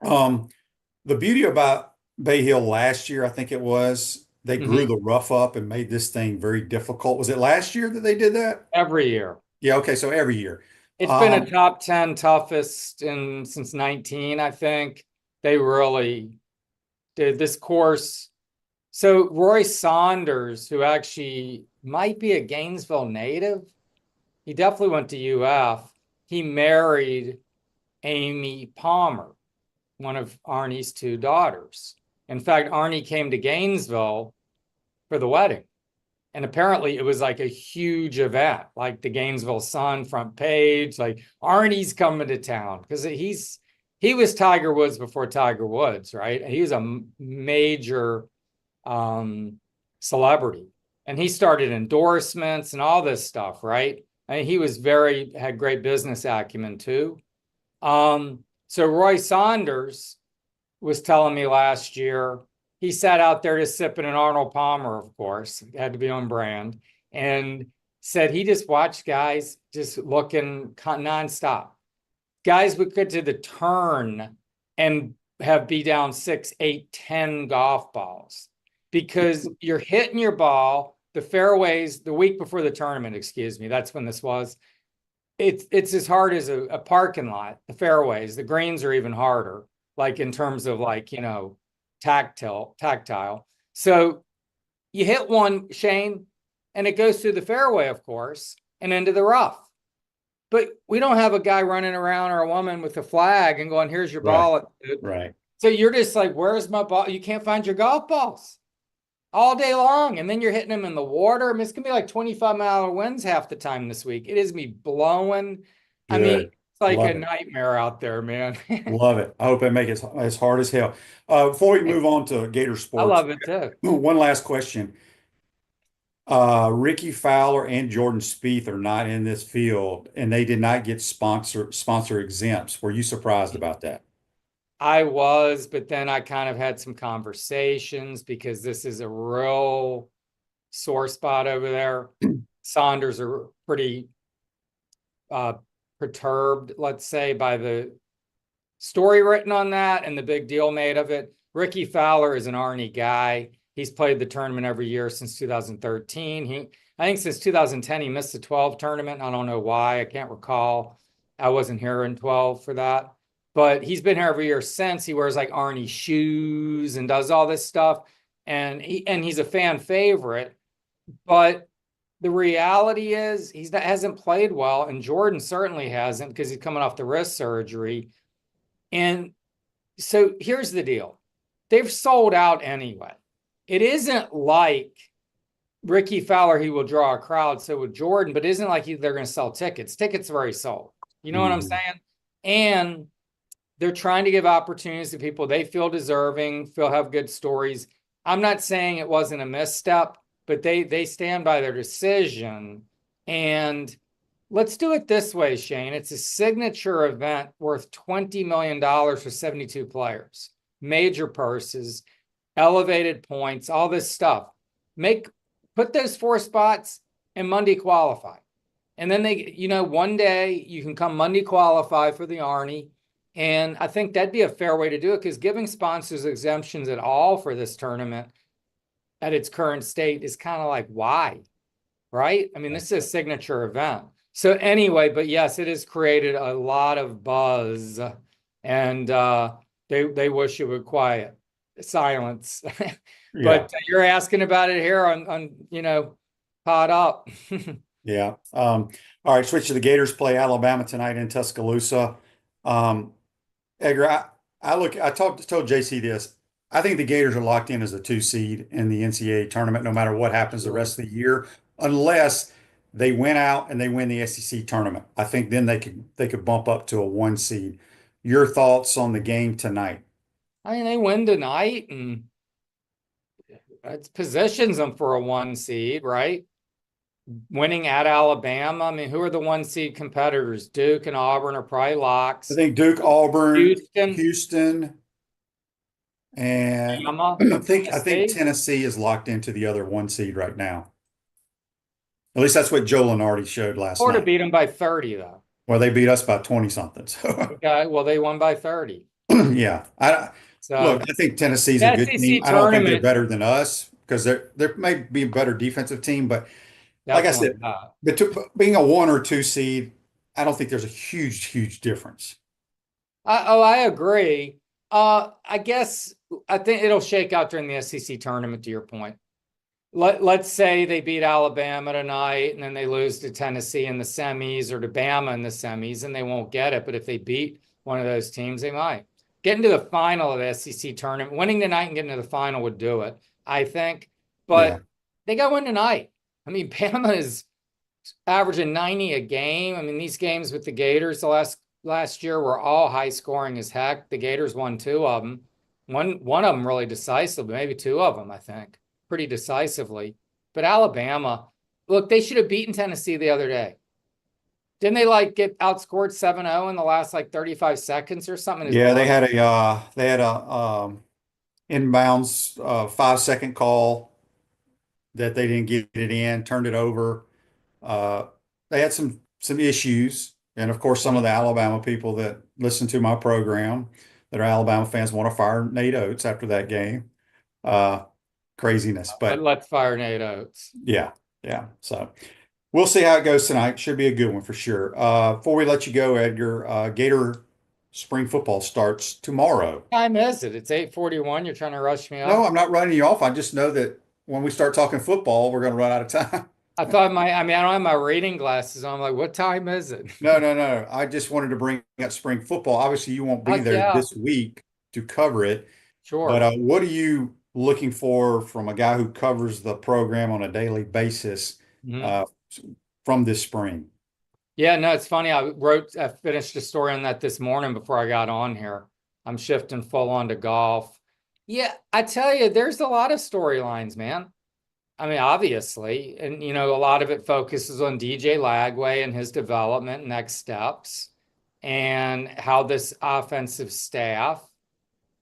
The beauty about Bay Hill last year, I think it was, they grew the rough up and made this thing very difficult. Was it last year that they did that? Every year. Yeah. Okay. So every year. It's been a top 10 toughest since 19, I think. They really did this course. So Roy Saunders, who actually might be a Gainesville native, he definitely went to UF. He married Amy Palmer, one of Arnie's two daughters. In fact, Arnie came to Gainesville for the wedding. And apparently it was like a huge event, like the Gainesville Sun front page, like Arnie's coming to town, because he was Tiger Woods before Tiger Woods, right? He was a major celebrity, and he started endorsements and all this stuff, right? I mean, he was had great business acumen too. So Roy Saunders was telling me last year, he sat out there just sipping an Arnold Palmer, of course, had to be on brand, and said he just watched guys just looking nonstop. Guys would get to the turn and be down 6, 8, 10 golf balls because you're hitting your ball, the fairways, the week before the tournament, excuse me, that's when this was. It's as hard as a parking lot, the fairways, the greens are even harder, like in terms of like, tactile. So you hit one, Shane, and it goes through the fairway, of course, and into the rough. But we don't have a guy running around or a woman with a flag and going, here's your ball. Right. So you're just like, where's my ball? You can't find your golf balls all day long. And then you're hitting them in the water. I mean, it's going to be like 25-mile winds half the time this week. It is me blowing. I mean, it's like a nightmare out there, man. Love it. I hope they make it as hard as hell. Before we move on to Gator sports, I love it too. One last question. Ricky Fowler and Jordan Spieth are not in this field, and they did not get sponsor exempts. Were you surprised about that? I was, but then I kind of had some conversations because this is a real sore spot over there. Saunders are pretty perturbed, let's say, by the story written on that and the big deal made of it. Ricky Fowler is an Arnie guy. He's played the tournament every year since 2013. I think since 2010, he missed the 12 tournament. I don't know why. I can't recall. I wasn't here in 12 for that. But he's been here every year since. He wears like Arnie shoes and does all this stuff. And he's a fan favorite. But the reality is hasn't played well. And Jordan certainly hasn't because he's coming off the wrist surgery. And so here's the deal. They've sold out anyway. It isn't like Ricky Fowler, he will draw a crowd. So with Jordan, but it isn't like they're going to sell tickets. Tickets are already sold. You know what I'm saying? And they're trying to give opportunities to people they feel deserving, have good stories. I'm not saying it wasn't a misstep, but they stand by their decision. And let's do it this way, Shane. It's a signature event worth $20 million for 72 players, major purses, elevated points, all this stuff. Put those 4 spots and Monday qualify. And then one day you can come Monday qualify for the Arnie. And I think that'd be a fair way to do it because giving sponsors exemptions at all for this tournament at its current state is kind of like, why? Right? I mean, this is a signature event. So anyway, but yes, it has created a lot of buzz and they wish it would quiet. Silence. But you're asking about it here on PodUp. Yeah. All right, switch to the Gators play Alabama tonight in Tuscaloosa. Edgar, I told JC this. I think the Gators are locked in as a 2 seed in the NCAA tournament, no matter what happens the rest of the year, unless they win out and they win the SEC tournament. I think then they could bump up to a 1 seed. Your thoughts on the game tonight? I mean, they win tonight, and it positions them for a 1 seed, right? Winning at Alabama. I mean, who are the 1 seed competitors? Duke and Auburn are probably locks. I think Duke, Auburn, Houston, and I think Tennessee is locked into the other 1 seed right now. At least that's what Joe Lenardi showed last Florida night. beat them by 30, though. Well, they beat us by 20 something. So Okay, well, they won by 30. yeah, So I think Tennessee's the a good team. SEC I don't think they're tournament, better than us because there may be a better defensive team, but like I said, being a 1 or 2 seed, I don't think there's a huge difference. I agree. I think it'll shake out during the SEC tournament, to your point. Let's say they beat Alabama tonight and then they lose to Tennessee in the semis or to Bama in the semis and they won't get it. But if they beat one of those teams, they might. Getting to the final of the SEC tournament, winning tonight and getting to the final would do it, I think. But they got to win tonight. I mean, Bama is averaging 90 a game. I mean, these games with the Gators the last year were all high scoring as heck. The Gators won 2 of them. One of them really decisive, maybe 2 of them, I think, pretty decisively. But Alabama, look, they should have beaten Tennessee the other day. Didn't they get outscored 7-0 in the last 35 seconds or something? Yeah, they had a inbounds 5-second call that they didn't get it in, turned it over. They had some issues, and of course, some of the Alabama people that listen to my program that are Alabama fans want to fire Nate Oates after that game. Craziness, but let's fire Nate Oates. Yeah. So we'll see how it goes tonight. Should be a good one for sure. Before we let you go, Edgar, Gator spring football starts tomorrow. What time is it? It's 8:41. You're trying to rush me off? No, I'm not running you off. I just know that when we start talking football, we're going to run out of time. I don't have my reading glasses on. I'm like, what time is it? No. I just wanted to bring up spring football. Obviously, you won't be there this week to cover it. Sure. But what are you looking for from a guy who covers the program on a daily basis from this spring? Yeah, no, it's funny. I finished a story on that this morning before I got on here. I'm shifting full on to golf. Yeah, I tell you, there's a lot of storylines, man. I mean, obviously, and a lot of it focuses on DJ Lagway and his development, next steps, and how this offensive staff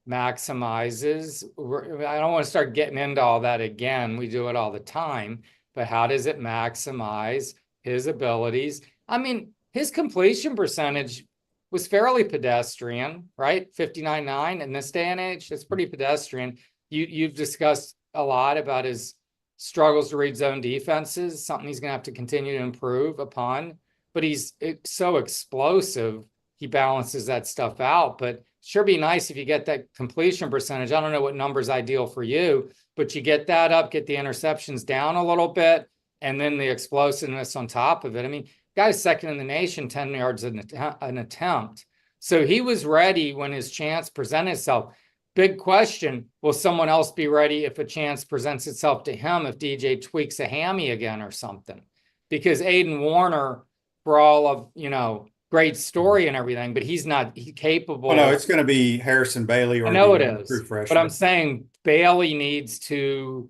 maximizes. I don't want to start getting into all that again. We do it all the time, but how does it maximize his abilities? I mean, his completion percentage was fairly pedestrian, right? 59.9 in this day and age. It's pretty pedestrian. You've discussed a lot about his struggles to read zone defenses, something he's going to have to continue to improve upon. But he's so explosive, he balances that stuff out. But sure be nice if you get that completion percentage. I don't know what number's ideal for you, but you get that up, get the interceptions down a little bit, and then the explosiveness on top of it. I mean, guy's second in the nation, 10 yards an attempt. So he was ready when his chance presented itself. Big question, will someone else be ready if a chance presents itself to him if DJ tweaks a hammy again or something? Because Aiden Warner, for all of, great story and everything, but he's not capable. Well, no, it's going to be Harrison Bailey. Or I know it is, but I'm saying Bailey needs to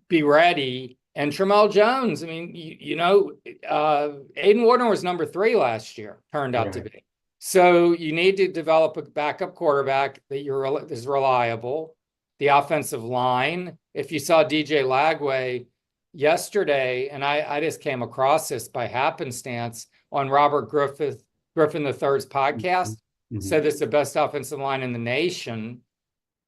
be ready. And Tramel Jones, I mean, Aiden Warner was number 3 last year, turned out to be. So you need to develop a backup quarterback that is reliable. The offensive line. If you saw DJ Lagway yesterday, and I just came across this by happenstance on Robert Griffin III's podcast, said it's the best offensive line in the nation.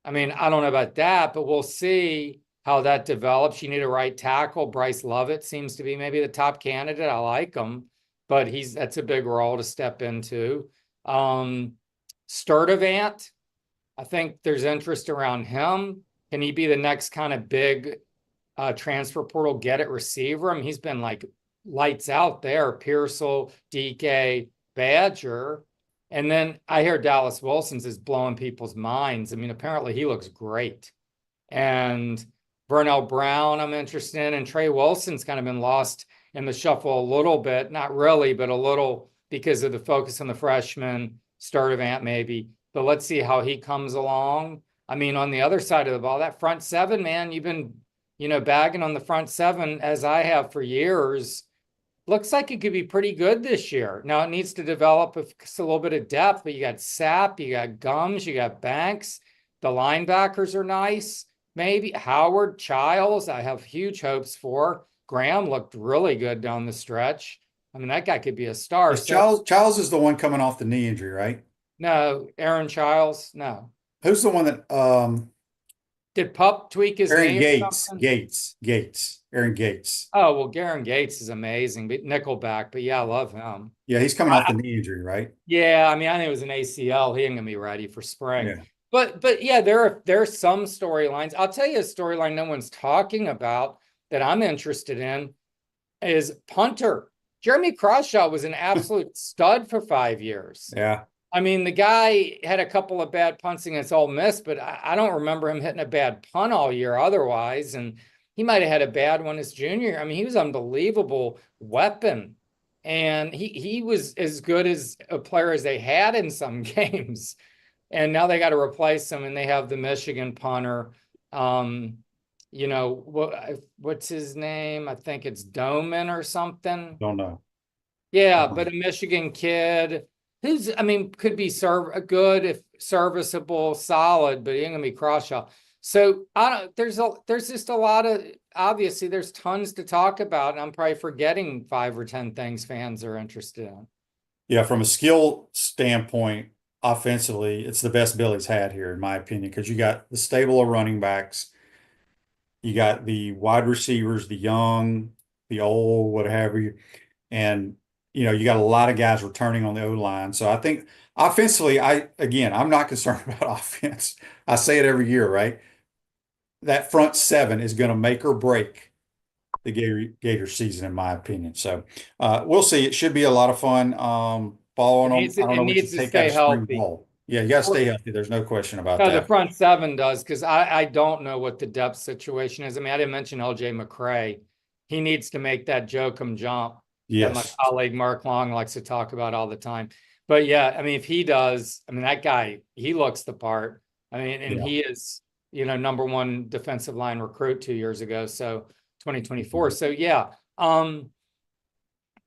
I mean, I don't know about that, but we'll see how that develops. You need a right tackle. Bryce Lovett seems to be maybe the top candidate. I like him, but that's a big role to step into. Sturdivant, I think there's interest around him. Can he be the next kind of big transfer portal get it receiver? I mean, he's been lights out there. Pearsall, DK, Badger. And then I hear Dallas Wilson's is blowing people's minds. I mean, apparently he looks great. And Vernell Brown, I'm interested in. And Trey Wilson's kind of been lost in the shuffle a little bit. Not really, but a little because of the focus on the freshman, Sturdivant maybe. But let's see how he comes along. I mean, on the other side of the ball, that front seven, man, you've been, bagging on the front seven as I have for years. Looks like it could be pretty good this year. Now it needs to develop a little bit of depth, but you got Sapp, you got Gums, you got Banks. The linebackers are nice. Maybe Howard, Childs, I have huge hopes for. Graham looked really good down the stretch. I mean, that guy could be a star. Is Childs is the one coming off the knee injury, right? No, Aaron Childs, no. Who's the one that Did Pup tweak his Aaron knee or something? Gates. Aaron Gates. Oh, well, Garen Gates is amazing, but Nickelback, but yeah, I love him. Yeah, he's coming off the knee injury, right? Yeah, I mean, I think it was an ACL. He ain't gonna be ready for spring. Yeah. But yeah, there are some storylines. I'll tell you a storyline no one's talking about that I'm interested in is punter. Jeremy Crawshaw was an absolute stud for 5 years. Yeah. I mean, the guy had a couple of bad punts against Ole Miss, but I don't remember him hitting a bad punt all year otherwise. And he might have had a bad one his junior year. I mean, he was an unbelievable weapon. And he was as good as a player as they had in some games. And now they got to replace him, and they have the Michigan punter. You know, what's his name? I think it's Doman or something. Don't know. Yeah, but a Michigan kid who's, I mean, could be good if serviceable, solid, but he ain't gonna be Crawshaw. So there's just a lot of, obviously there's tons to talk about, and I'm probably forgetting 5 or 10 things fans are interested in. Yeah, from a skill standpoint, offensively, it's the best Billy's had here, in my opinion, because you got the stable of running backs, you got the wide receivers, the young, the old, whatever, and you got a lot of guys returning on the O-line. So I think offensively, I'm not concerned about offense. I say it every year, right? That front seven is going to make or break the Gator season, in my opinion. So we'll see. It should be a lot of fun. Following them. I don't know what you take out of spring ball. Yeah, you got to stay healthy. There's no question about that. The front seven does, because I don't know what the depth situation is. I mean, I didn't mention LJ McCray. He needs to make that Jokum jump. Yes. That my colleague Mark Long likes to talk about all the time. But yeah, I mean, if he does, I mean, that guy, he looks the part. I mean, and he is, number 1 defensive line recruit 2 years ago. So 2024. So yeah.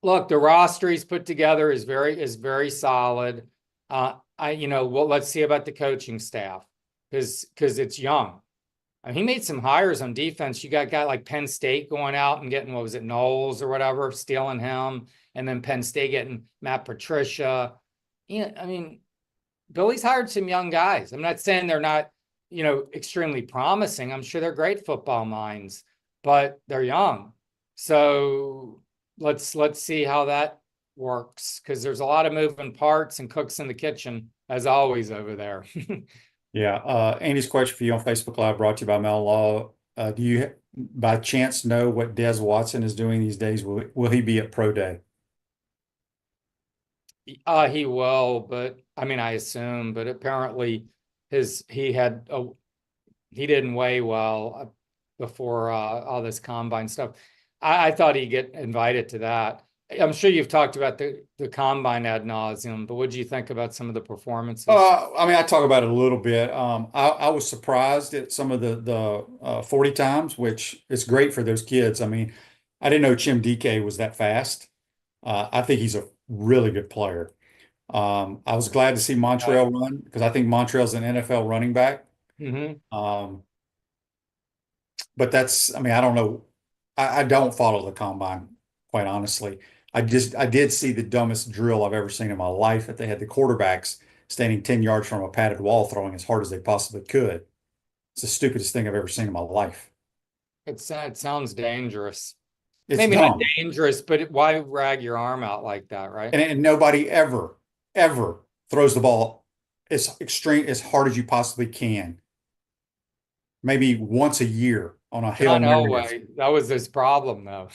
Look, the roster he's put together is very solid. Let's see about the coaching staff, because it's young. I mean, he made some hires on defense. You got a guy like Penn State going out and getting, what was it, Knowles or whatever, stealing him, and then Penn State getting Matt Patricia. I mean, Billy's hired some young guys. I'm not saying they're not, extremely promising. I'm sure they're great football minds, but they're young. So let's see how that works, because there's a lot of moving parts and cooks in the kitchen, as always, over there. Yeah. Andy's question for you on Facebook Live, brought to you by Mel Law. Do you by chance know what Des Watson is doing these days? Will he be at Pro Day? He will, but I mean, I assume, but apparently he didn't weigh well before all this combine stuff. I thought he'd get invited to that. I'm sure you've talked about the combine ad nauseum, but what do you think about some of the performances? I mean, I talk about it a little bit. I was surprised at some of the 40 times, which is great for those kids. I mean, I didn't know Chim DK was that fast. I think he's a really good player. I was glad to see Montrell run, because I think Montrell's an NFL running back. Mm-hmm. But I don't know. I don't follow the combine, quite honestly. I did see the dumbest drill I've ever seen in my life, that they had the quarterbacks standing 10 yards from a padded wall throwing as hard as they possibly could. It's the stupidest thing I've ever seen in my life. It sounds dangerous. It's maybe dumb. not dangerous, but why rag your arm out like that, right? And nobody ever throws the ball as hard as you possibly can. Maybe once a year on a Hail Mary. That was his problem, though.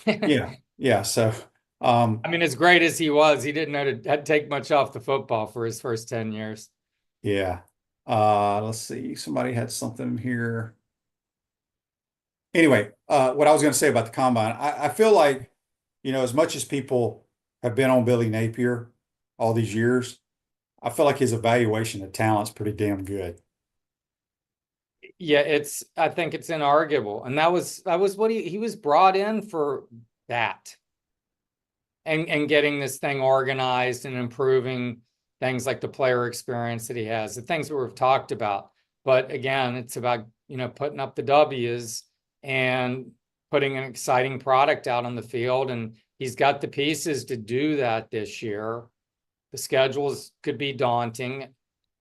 Yeah. So, I mean, as great as he was, he didn't know to take much off the football for his first 10 years. Yeah. Let's see. Somebody had something here. Anyway, what I was going to say about the combine, I feel like, as much as people have been on Billy Napier all these years, I feel like his evaluation of talent's pretty damn good. Yeah, I think it's inarguable. And that was what he was brought in for, that. And getting this thing organized and improving things like the player experience that he has, the things that we've talked about. But again, it's about, putting up the W's and putting an exciting product out on the field, and he's got the pieces to do that this year. The schedules could be daunting.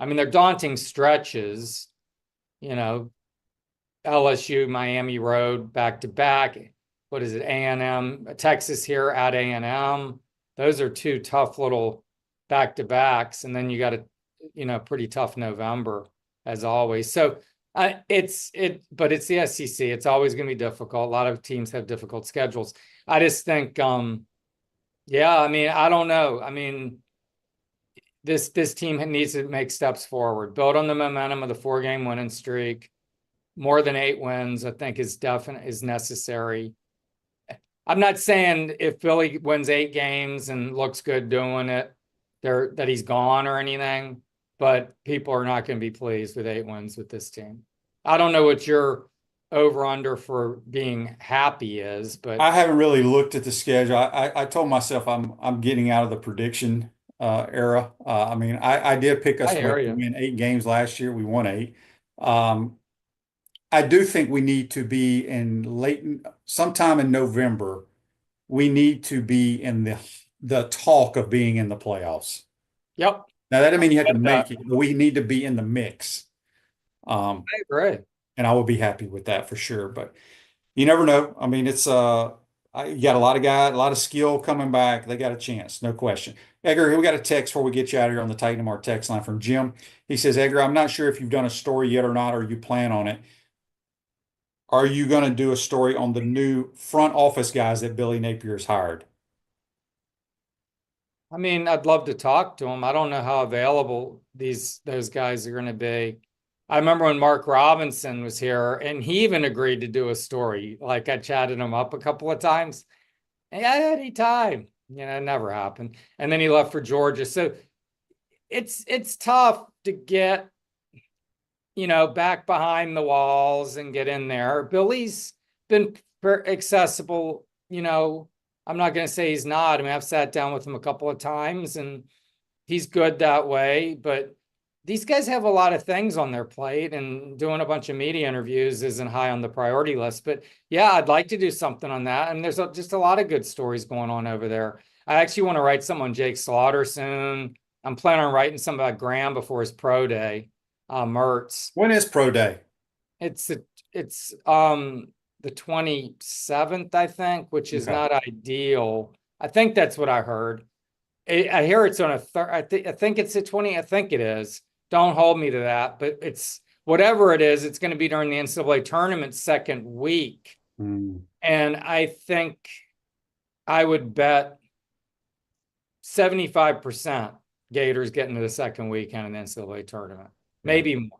I mean, they're daunting stretches, you know, LSU, Miami Road, back to back. What is it? A&M, Texas here at A&M. Those are two tough little back-to-backs. And then you got a, you know, pretty tough November as always. So but it's the SEC. It's always going to be difficult. A lot of teams have difficult schedules. I just think, yeah, I mean, I don't know. I mean, this team needs to make steps forward, build on the momentum of the 4-game winning streak. More than 8 wins, I think, is necessary. I'm not saying if Philly wins 8 games and looks good doing it, that he's gone or anything, but people are not going to be pleased with 8 wins with this team. I don't know what your over-under for being happy is, but I haven't really looked at the schedule. I told myself I'm getting out of the prediction era. I mean, I did pick us to win 8 games last year. We won 8. I do think we need to be sometime in November. We need to be in the talk of being in the playoffs. Yep. Now that doesn't mean you have to make it, but we need to be in the mix. I agree. And I will be happy with that for sure. But you never know. I mean, it's you got a lot of skill coming back. They got a chance, no question. Edgar, we got a text before we get you out of here on the Titan Mart text line from Jim. He says, Edgar, I'm not sure if you've done a story yet or not, or you plan on it. Are you going to do a story on the new front office guys that Billy Napier's hired? I mean, I'd love to talk to them. I don't know how available those guys are going to be. I remember when Mark Robinson was here, and he even agreed to do a story. Like, I chatted him up a couple of times. Yeah, anytime. You know, it never happened. And then he left for Georgia. So it's tough to get, you know, back behind the walls and get in there. Billy's been accessible. You know, I'm not going to say he's not. I mean, I've sat down with him a couple of times and he's good that way, but these guys have a lot of things on their plate, and doing a bunch of media interviews isn't high on the priority list. But yeah, I'd like to do something on that. And there's just a lot of good stories going on over there. I actually want to write something on Jake Slaughter soon. I'm planning on writing something about Graham before his pro day. Mertz. When is pro day? It's the 27th, I think, which is not ideal. I think that's what I heard. I hear it's on a third. I think it's the 20th. I think it is. Don't hold me to that, but it's whatever it is. It's going to be during the NCAA tournament second week, and I think I would bet 75% Gators getting to the second weekend in the NCAA tournament. Maybe more.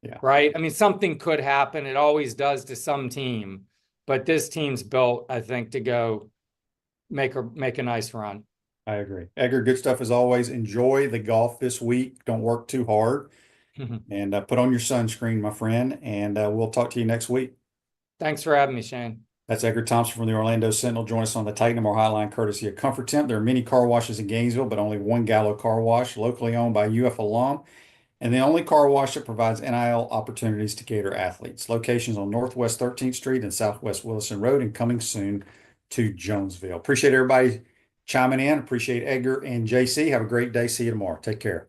Yeah. Right. I mean, something could happen. It always does to some team, but this team's built, I think, to go make a nice run. I agree. Edgar, good stuff as always. Enjoy the golf this week. Don't work too hard. And put on your sunscreen, my friend. And we'll talk to you next week. Thanks for having me, Shane. That's Edgar Thompson from the Orlando Sentinel. Join us on the Titan Mart Hotline courtesy of Comfort Temp. There are many car washes in Gainesville, but only one Gallo car wash, locally owned by UF alum, and the only car wash that provides NIL opportunities to Gator athletes. Locations on Northwest 13th Street and Southwest Wilson Road, and coming soon to Jonesville. Appreciate everybody chiming in. Appreciate Edgar and JC. Have a great day. See you tomorrow. Take care.